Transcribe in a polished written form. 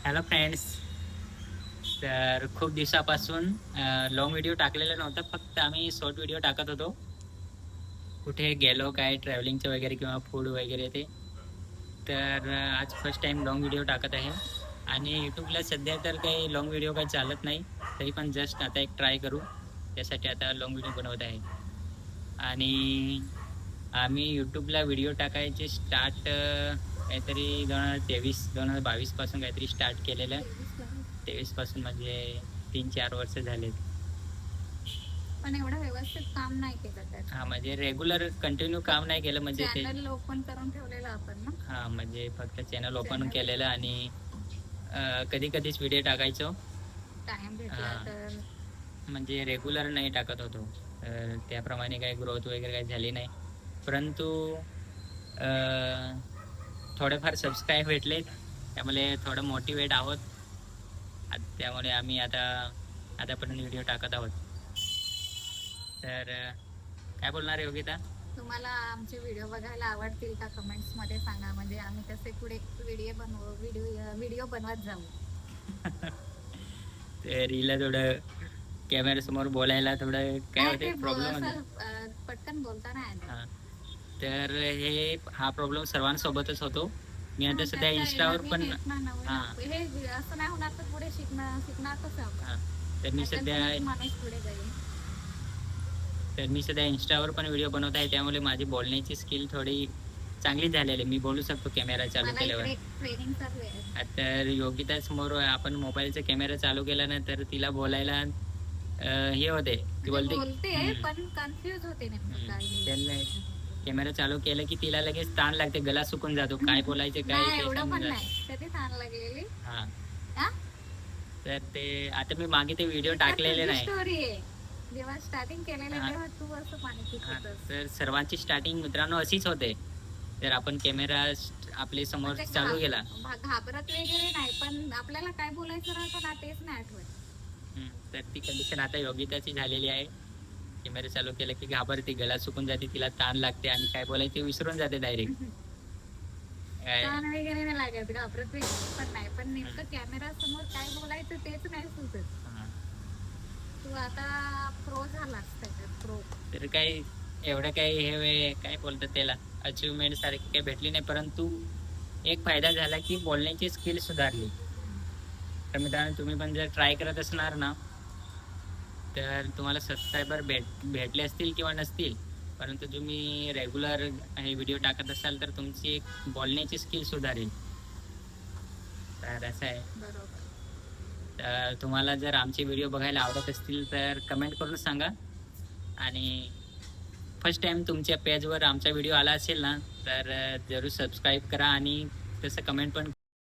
Hello friends. तर खूप दिवसापासून लॉंग व्हिडिओ टाकलेला नव्हता, फक्त आम्ही शॉर्ट व्हिडिओ टाकत होतो. कुठे गेलो काय ट्रॅव्हलिंगचं वगैरे किंवा फूड वगैरे ते. तर आज फर्स्ट टाइम लॉंग व्हिडिओ टाकत आहे. आणि यूट्यूबला सध्या तर काही लॉंग व्हिडिओ काही चालत नाही, तरी पण जस्ट आता एक ट्राय करू, त्यासाठी आता लॉंग व्हिडिओ बनवत आहे. आणि आम्ही यूट्यूबला व्हिडिओ टाकायचे स्टार्ट काहीतरी 2023-2022 पासून काहीतरी स्टार्ट केलेलं आहे. 23 पासून म्हणजे 3-4 वर्ष झालेत. पण एवढं व्यवस्थित काम नाही केलं त्यात. हा, म्हणजे रेग्युलर कंटिन्यू काम नाही केलं, म्हणजे ते चॅनल ओपन करून ठेवलेलं आपण ना. हा, म्हणजे फक्त चॅनल ओपन Channel. केलेलं आणि कधी कधीच व्हिडिओ टाकायचो. टाइम भेटला हा. तर म्हणजे रेग्युलर नाही टाकत होतो, तर त्याप्रमाणे काही ग्रोथ वगैरे काही झाली नाही. परंतु थोडेफार सबस्क्राईब भेटले, त्यामुळे थोडं मोटिवेट आहोत. त्यामुळे आम्ही आतापर्यंत व्हिडिओ टाकत आहोत. तर काय बोलणार आहे योगिता? तुम्हाला आमचे व्हिडिओ बघायला आवडतील का कमेंट्स मध्ये सांगा, म्हणजे आम्ही कसे पुढे व्हिडिओ बनवत जाऊ. तर हिला थोडं कॅमेरा समोर बोलायला थोडं काय होते, प्रॉब्लेम होते. पटकन बोलता नाही. हा, तर हा प्रॉब्लेम सर्वांसोबतच होतो. मी आता सध्या इंस्टावर पण हे असं नाही होणार तर पुढे शिकणार कसं आपण. तर मी सध्या माणूस पुढे जाईल. तर मी सध्या इंस्टावर पण व्हिडिओ बनवत आहे, त्यामुळे माझी बोलण्याची स्किल थोडी चांगली झालेली, मी बोलू शकतो कॅमेरा चालू केल्यावर. ट्रेनिंग चालू आहे. तर योगिता समोर आपण मोबाईलचा कॅमेरा चालू केला ना, तर तिला बोलायला हे होते, ती बोलते पण कन्फ्युज होते नेमकं. कॅमेरा चालू केलं की तिला लगेच ताण लागते, गला सुकून जातो, काय बोलायचं काय एवढं पण नाही, कधी ताण लागलेली. हा, तर ते आता मी मागे ते व्हिडिओ टाकलेले नाही. स्टोरी आहे, जेव्हा स्टार्टिंग केलेलं तेव्हा तू असं पाणी पित होतस. तर सर्वांची स्टार्टिंग मित्रांनो अशीच होते. तर आपण कॅमेरा आपले समोर चालू केला, घाबरत वगैरे नाही, पण आपल्याला काय बोलायचं राहतं ना तेच नाही आठवत. तर ती कंडिशन आता योगिताची झालेली आहे. कॅमेरा चालू केला की घाबरते, गला सुकून जाते, तिला ताण लागते आणि काय बोलायचे विसरून जाते डायरेक्ट. ताण वगैरे नाही लागत, घाबरत वगैरे पण नाही, पण नेमकं कॅमेरा समोर काय बोलायचं तेच नाही सुचत. तू आता प्रो झालास त्याच्यात, प्रो. तर काही एवढं काही हे काय बोलतात त्याला, अचिव्हमेंट सारखी काही भेटली नाही, परंतु एक फायदा झाला की बोलण्याची स्किल सुधारली. तर मित्रांनो, तुम्ही पण जर ट्राय करत असणार ना, तर तुम्हाला सबस्क्रायबर भेटले असतील किंवा नसतील, परंतु तुम्ही रेग्युलर हे व्हिडिओ टाकत असाल तर तुमची एक बोलण्याची स्किल सुधारेल. तर असं आहे. बरोबर. तर तुम्हाला जर आमचे व्हिडिओ बघायला आवडत असतील तर कमेंट करून सांगा. आणि फर्स्ट टाइम तुमच्या पेजवर आमचा व्हिडिओ आला असेल ना, तर जरूर सबस्क्राईब करा आणि तसं कमेंट पण